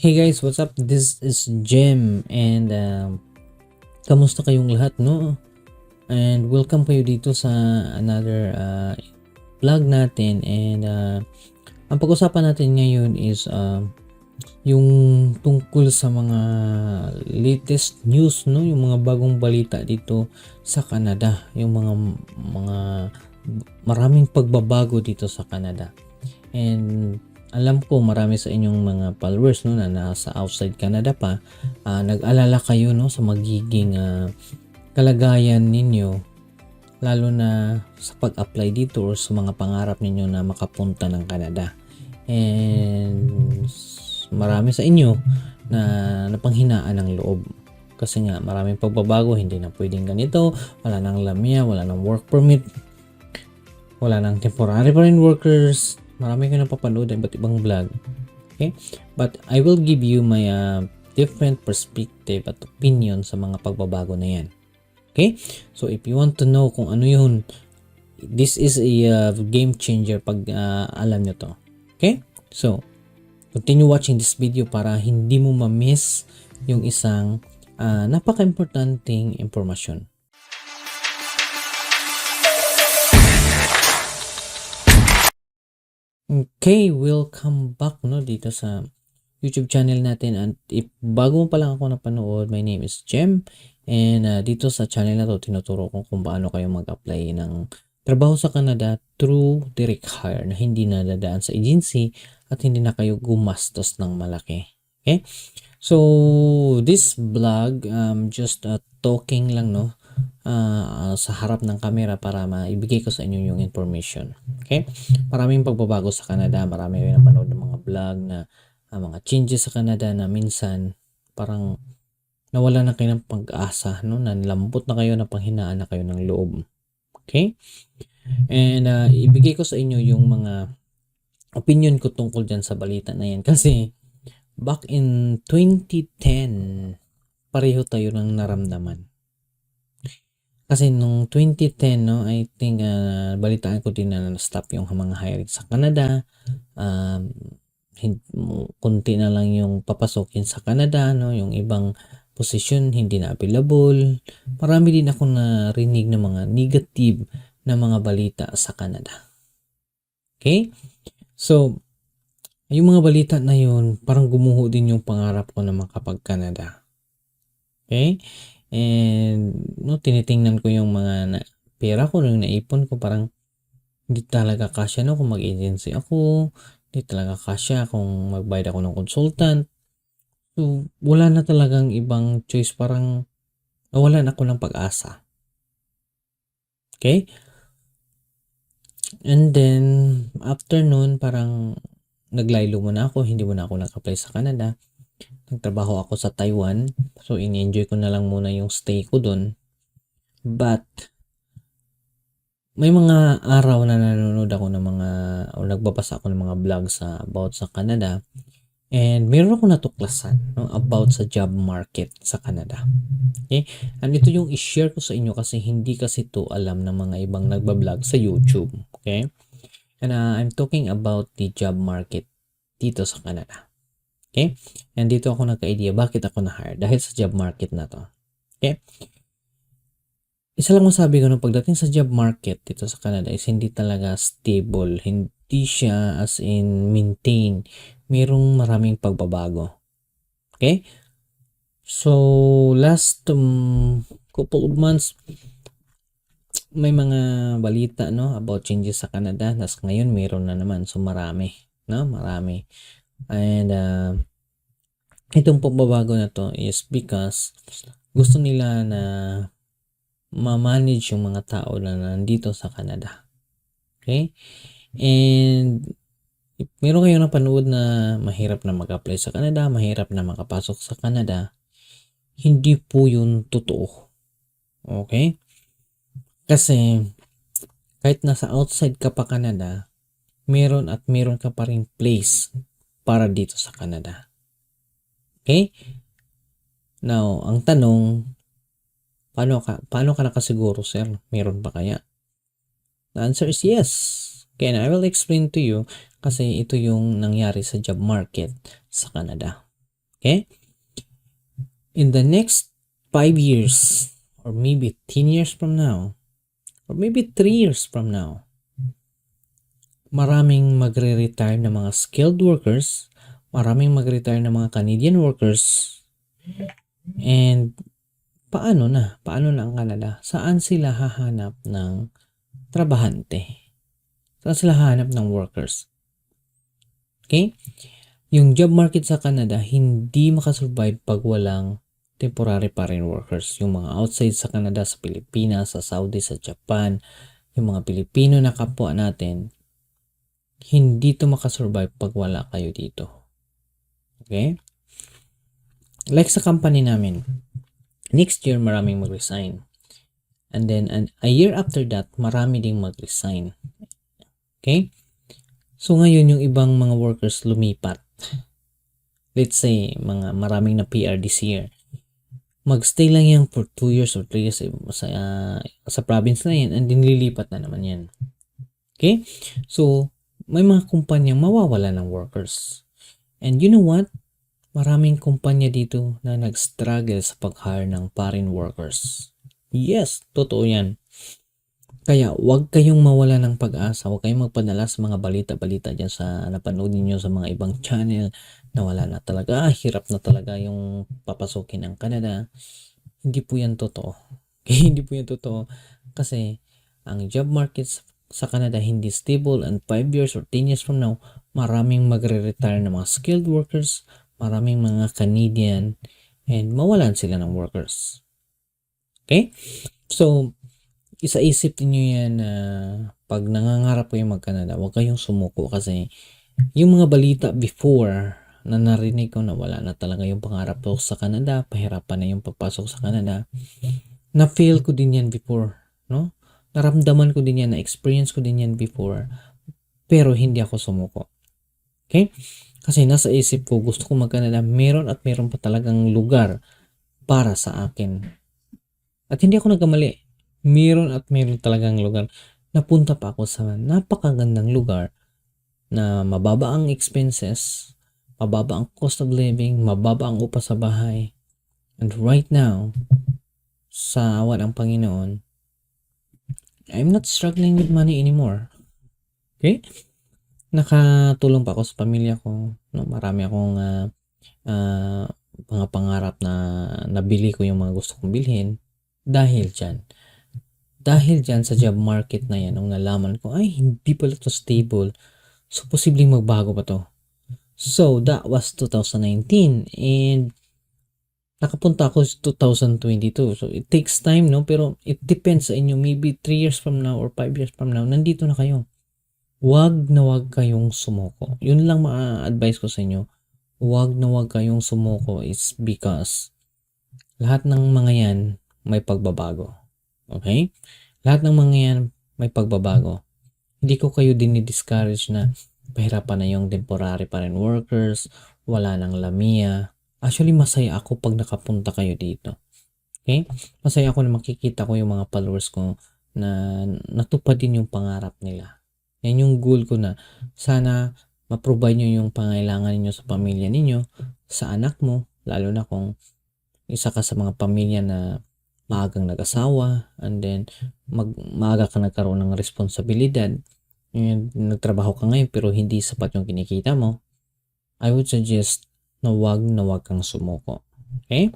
Hey guys, what's up? This is Jem and kamusta kayong lahat, no? And welcome kayo dito sa another vlog natin and ang pag-usapan natin ngayon is yung tungkol sa mga latest news, no? Yung mga bagong balita dito sa Canada, yung mga maraming pagbabago dito sa Canada. And alam ko marami sa inyong mga followers, no, na nasa outside Canada pa, nag-alala kayo, no, sa magiging kalagayan ninyo, lalo na sa pag-apply dito or sa mga pangarap ninyo na makapunta ng Canada. And marami sa inyo na napanghinaan ng loob kasi nga maraming pagbabago, hindi na pwedeng ganito, wala nang lamya, wala nang work permit, wala nang temporary foreign workers. Marami ka napapanood ng iba't ibang vlog. Okay? But I will give you my different perspective at opinion sa mga pagbabago na yan. Okay? So if you want to know kung ano yun, this is a game changer pag alam nyo to. Okay? So, continue watching this video para hindi mo ma-miss yung isang napaka-importanting impormasyon. Okay, welcome back, no, dito sa YouTube channel natin. And if bago mo pa lang ako napanood, my name is Jem. And dito sa channel na to, tinuturo ko kung paano kayo mag-apply ng trabaho sa Canada through direct hire na hindi na dadaan sa agency at hindi na kayo gumastos ng malaki. Okay? So, this vlog, just talking lang, no, sa harap ng camera para maibigay ko sa inyo yung information. Okay? Maraming pagbabago sa Canada, marami kayo napanood ng mga vlog na mga changes sa Canada na minsan parang nawala na kayo ng pag-asa, no? Nalambot na kayo, napanghinaan na kayo ng loob. Okay? And ibigay ko sa inyo yung mga opinion ko tungkol dyan sa balita na yan kasi back in 2010 pareho tayo ng naramdaman. Kasi nung 2010, no, I think balitaan ko din na stop yung mga hiring sa Canada. Kunti na lang yung papasokin sa Canada, no, yung ibang position hindi na available. Marami din ako narinig ng mga negative na mga balita sa Canada. Okay? So, yung mga balita na yun, parang gumuho din yung pangarap ko na makapag-Canada. Okay? And no, tinitingnan ko yung mga pera ko, yung naipon ko, parang hindi talaga kasya, no, kung mag-agency ako, hindi talaga kasya kung magbayad ako ng consultant. So, wala na talagang ibang choice, parang nawalan ako ng pag-asa. Okay? And then, after nun, parang naglaylo muna ako, hindi muna ako nag-apply sa Canada. Nagtrabaho ako sa Taiwan. So, in-enjoy ko na lang muna yung stay ko dun. But, may mga araw na nanonood ako ng mga, o nagbabasa ako ng mga vlogs about sa Canada. And meron ako natuklasan, no, about sa job market sa Canada. Okay? And ito yung i-share ko sa inyo kasi hindi kasi to alam ng mga ibang nagbablog sa YouTube. Okay? And I'm talking about the job market dito sa Canada. Okay? And dito ako nagka-idea bakit ako na-hire dahil sa job market na to. Okay? Isa lang masabi ko na pagdating sa job market dito sa Canada is hindi talaga stable. Hindi siya as in maintain. Merong maraming pagbabago. Okay? So, last couple of months, may mga balita, no, about changes sa Canada. Nas ngayon meron na naman. So, marami. No? Marami. And itong pagbabago na to is because gusto nila na ma-manage yung mga tao na nandito sa Canada. Okay? And if meron kayong napanood na mahirap na mag-apply sa Canada, mahirap na makapasok sa Canada, hindi po yun totoo. Okay? Kasi kahit nasa outside ka pa Canada, meron ka pa rin place para dito sa Canada. Okay? Now, ang tanong, paano ka nakasiguro, sir? Meron ba kaya? The answer is yes. Okay, and I will explain to you kasi ito yung nangyari sa job market sa Canada. Okay? In the next 5 years, or maybe 10 years from now, or maybe 3 years from now, maraming magre-retire na mga skilled workers, maraming magre-retire na mga Canadian workers, and paano na? Paano na ang Canada? Saan sila hahanap ng trabahante? Saan sila hahanap ng workers? Okay? Yung job market sa Canada, hindi makasurvive pag walang temporary foreign workers. Yung mga outside sa Canada, sa Pilipinas, sa Saudi, sa Japan, yung mga Pilipino na kapwa natin, hindi to makasurvive pag wala kayo dito. Okay? Like sa company namin, next year maraming mag-resign. And then a year after that, marami ding mag-resign. Okay? So ngayon yung ibang mga workers lumipat. Let's say, maraming na PR this year. Magstay lang yan for 2 years or 3 years sa province na yan, and then lilipat na naman yan. Okay? So, may mga kumpanyang mawawala ng workers. And you know what? Maraming kumpanya dito na nag-struggle sa pag-hire ng foreign workers. Yes, totoo yan. Kaya wag kayong mawala ng pag-asa, wag kayong magpadala sa mga balita-balita dyan sa napanood niyo sa mga ibang channel na wala na talaga, hirap na talaga yung papasukin ng Canada. Hindi po yan totoo. Okay? Hindi po yan totoo. Kasi ang job market sa Canada hindi stable, and 5 years or 10 years from now, maraming magre-retire na mga skilled workers, maraming mga Canadian, and mawalan sila ng workers. Okay? So, isaisip niyo yan na pag nangangarap kayo mag-Canada, huwag kayong sumuko, kasi yung mga balita before na narinig ko na wala na talaga yung pangarap ko sa Canada, pahirapan na yung pagpasok sa Canada, na-feel ko din yan before, no? Naramdaman ko din yan, na-experience ko din yan before, pero hindi ako sumuko. Okay? Kasi nasa isip ko, gusto ko mag-Canada, meron at meron pa talagang lugar para sa akin. At hindi ako nagkamali. Meron at meron talagang lugar. Napunta pa ako sa napakagandang lugar na mababa ang expenses, mababa ang cost of living, mababa ang upa sa bahay. And right now, sa awan ng Panginoon, I'm not struggling with money anymore. Okay? Nakatulong pa ako sa pamilya ko. No, marami akong mga pangarap na nabili ko yung mga gusto kong bilhin dahil dyan. Dahil dyan sa job market na yan, nung nalaman ko, ay, hindi pala to stable. So, posibleng magbago pa to. So, that was 2019. And, nakapunta ako sa 2022. So, it takes time, no? Pero, it depends sa inyo. Maybe 3 years from now or 5 years from now, nandito na kayo. Wag na wag kayong sumuko. Yun lang ma-advise ko sa inyo. Wag na wag kayong sumuko is because lahat ng mga yan may pagbabago. Okay? Lahat ng mga yan may pagbabago. Hindi ko kayo discourage na pahirapan na yung temporary pa rin workers, wala nang lamia. Actually, masaya ako pag nakapunta kayo dito. Okay? Masaya ako na makikita ko yung mga followers ko na natupad din yung pangarap nila. Yan yung goal ko, na sana ma-provide nyo yung pangailangan niyo sa pamilya ninyo, sa anak mo, lalo na kung isa ka sa mga pamilya na maagang nag-asawa, and then maaga ka nagkaroon ng responsibilidad, and nagtrabaho ka ngayon pero hindi sapat yung kinikita mo. I would suggest na wag kang sumuko. Okay?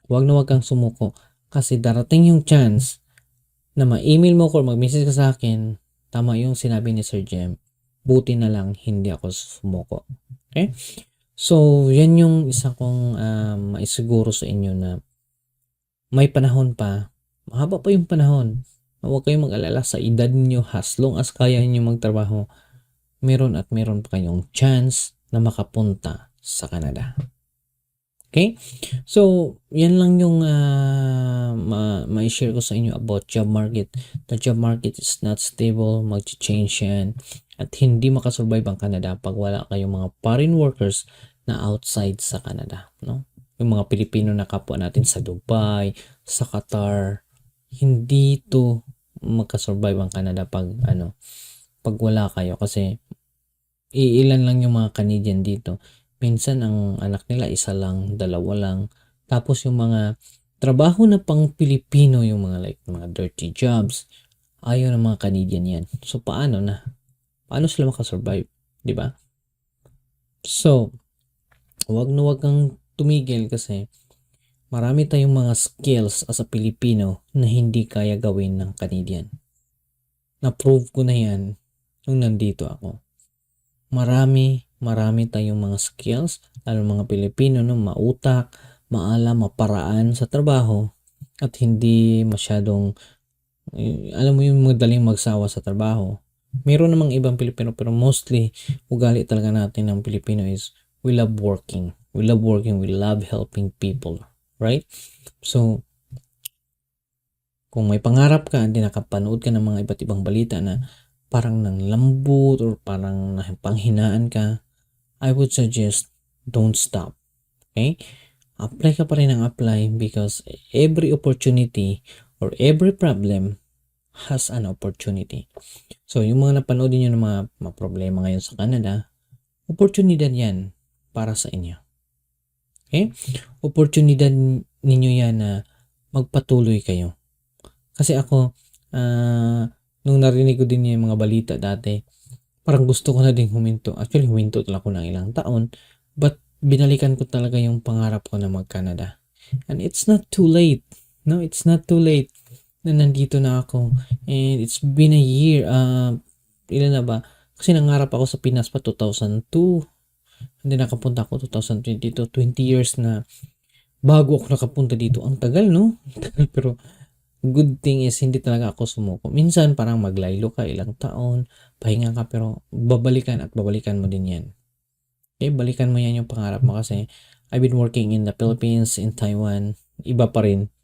Wag kang sumuko, kasi darating yung chance na ma-email mo ko or mag-message ka sa akin, tama yung sinabi ni Sir Jem, buti na lang hindi ako sumuko. Okay? So, yan yung isa kong maisiguro sa inyo, na may panahon pa, mahaba pa yung panahon. Huwag kayong mag-alala sa edad niyo, as long as kaya niyo magtrabaho, meron at meron pa kayong chance na makapunta sa Canada. Okay? So, yan lang yung ma-share ko sa inyo about job market. The job market is not stable, mag-change yan, at hindi makasurvive ang Canada pag wala kayong mga foreign workers na outside sa Canada, no? Yung mga Pilipino na kapwa natin sa Dubai, sa Qatar, hindi to magka-survive ang Canada pag wala kayo, kasi iilan lang yung mga Canadian dito. Minsan ang anak nila isa lang, dalawa lang. Tapos yung mga trabaho na pang Pilipino, yung mga like mga dirty jobs, ayaw ng mga Canadian yan. So paano na? Paano sila makasurvive? Di ba? So, wag na wag kang tumigil kasi marami tayong mga skills as a Pilipino na hindi kaya gawin ng Canadian. Na-prove ko na yan nung nandito ako. Marami tayong mga skills, lalo mga Pilipino, no, mautak, maalam, maparaan sa trabaho at hindi masyadong, alam mo yung madaling magsawa sa trabaho. Meron namang ibang Pilipino pero mostly ugali talaga natin ng Pilipino is we love working. We love helping people. Right? So, kung may pangarap ka, hindi nakapanood ka ng mga iba't ibang balita na parang nang lambot or parang panghinaan ka, I would suggest don't stop. Okay? Apply ka pa rin ng apply because every opportunity or every problem has an opportunity. So, yung mga napanood niyo ng mga problema ngayon sa Canada, oportunidad yan para sa inyo. Okay? Oportunidad ninyo yan na magpatuloy kayo. Kasi ako, nung narinig ko din yung mga balita dati, parang gusto ko na din huminto. Actually, huminto talaga ako ng ilang taon. But binalikan ko talaga yung pangarap ko na mag-Canada. And it's not too late. No, it's not too late na nandito na ako. And it's been a year. Ilan na ba? Kasi nangarap ako sa Pinas pa 2002. Hindi nakapunta ako 2022. 20 years na bago ako nakapunta dito. Ang tagal, no? Pero good thing is hindi talaga ako sumuko. Minsan parang maglaylo ka ilang taon, pahinga ka pero babalikan at babalikan mo din yan. Okay, balikan mo yan yung pangarap mo kasi I've been working in the Philippines, in Taiwan. Iba pa rin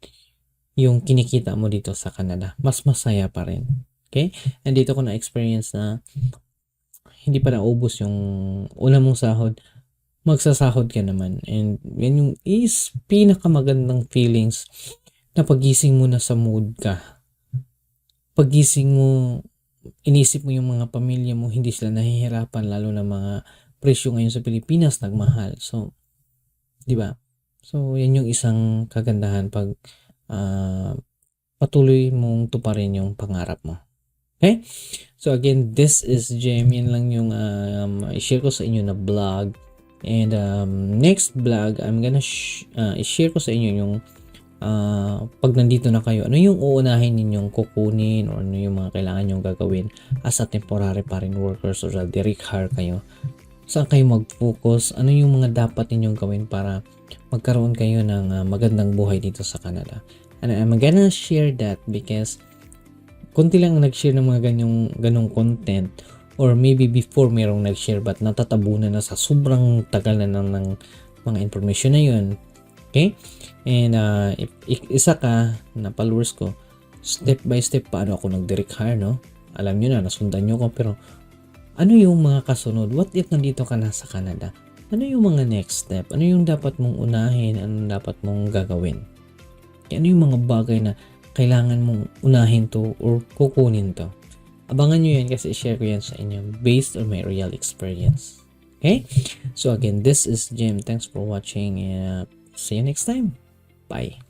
yung kinikita mo dito sa Canada. Mas masaya pa rin. Okay? And dito ko na-experience na hindi pa naubos yung una mong sahod, magsasahod ka naman. And yan yung is pinakamagandang feelings na pagising mo na sa mood ka. Pagising mo, inisip mo yung mga pamilya mo, hindi sila nahihirapan, lalo na mga presyo ngayon sa Pilipinas, nagmahal. So, di ba? So, yan yung isang kagandahan pag patuloy mong tuparin yung pangarap mo. Okay? So again, this is Jem. Yan lang yung i-share ko sa inyo na vlog. And next vlog, I'm gonna i-share ko sa inyo yung pag nandito na kayo, ano yung uunahin ninyong kukunin or ano yung mga kailangan nyong gagawin as a temporary foreign workers or a direct hire kayo. Saan kayo mag-focus? Ano yung mga dapat ninyong gawin para magkaroon kayo ng magandang buhay dito sa Canada? And I'm gonna share that because konti lang nag-share ng mga ganong content or maybe before merong nag-share but natatabunan na sa sobrang tagal na ng mga information na yun. Okay? And if isa ka na followers ko, step by step paano ako nag-direct hire, no? Alam nyo na, nasundan nyo ko, pero ano yung mga kasunod? What if nandito ka na sa Canada? Ano yung mga next step? Ano yung dapat mong unahin? Ano dapat mong gagawin? Ano yung mga bagay na kailangan mong unahin to or kukunin to? Abangan nyo yan kasi share ko yan sa inyo based on my real experience. Okay? So again, this is Jim. Thanks for watching. See you next time. Bye.